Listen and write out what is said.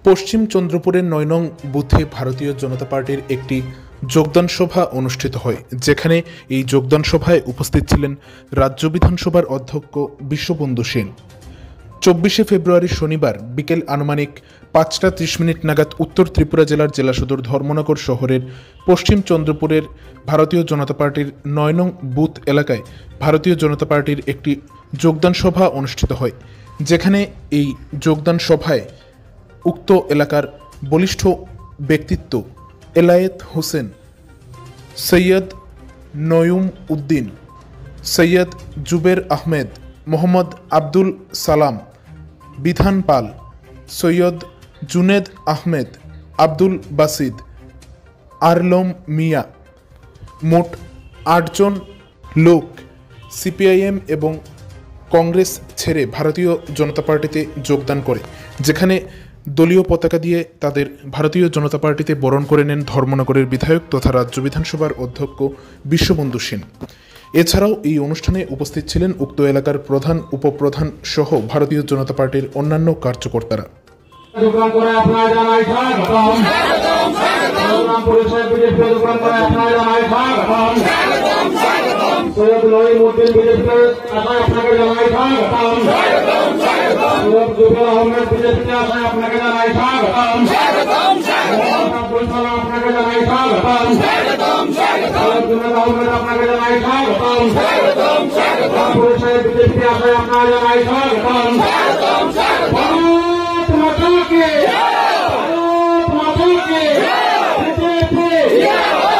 পশ্চিম চন্দ্রপুরের ৯ নং বুথে ভারতীয় জনতা পার্টির একটি যোগদান সভা অনুষ্ঠিত হয়, যেখানে এই যোগদান সভায় উপস্থিত ছিলেন রাজ্য বিধানসভার অধ্যক্ষ বিশ্ববন্ধু সেন। ২৪শে ফেব্রুয়ারি শনিবার বিকেল আনুমানিক ৫টা ৩০ মিনিট নাগাদ উত্তর ত্রিপুরা জেলার জেলা সদর ধর্মনগর শহরের পশ্চিম চন্দ্রপুরের ভারতীয় জনতা পার্টির ৯ নং বুথ এলাকায় ভারতীয় জনতা পার্টির একটি যোগদান সভা অনুষ্ঠিত হয়, যেখানে এই যোগদান সভায় উক্ত এলাকার বলিষ্ঠ ব্যক্তিত্ব এলায়েত হোসেন, সৈয়দ নয়ুম উদ্দিন, সৈয়দ জুবের আহমেদ, মোহাম্মদ আব্দুল সালাম, বিধান পাল, সৈয়দ জুনেদ আহমেদ, আব্দুল বাসিদ, আরলম মিয়া, মোট ৮ জন লোক সিপিআইএম এবং কংগ্রেস ছেড়ে ভারতীয় জনতা পার্টিতে যোগদান করে, যেখানে দলীয় পতাকা দিয়ে তাদের ভারতীয় জনতা পার্টিতে বরণ করে নেন ধর্মনগরের বিধায়ক তথা রাজ্য বিধানসভার অধ্যক্ষ বিশ্ববন্ধু সেন। এছাড়াও এই অনুষ্ঠানে উপস্থিত ছিলেন উক্ত এলাকার প্রধান, উপপ্রধান সহ ভারতীয় জনতা পার্টির অন্যান্য কার্যকর্তারা। Yeah!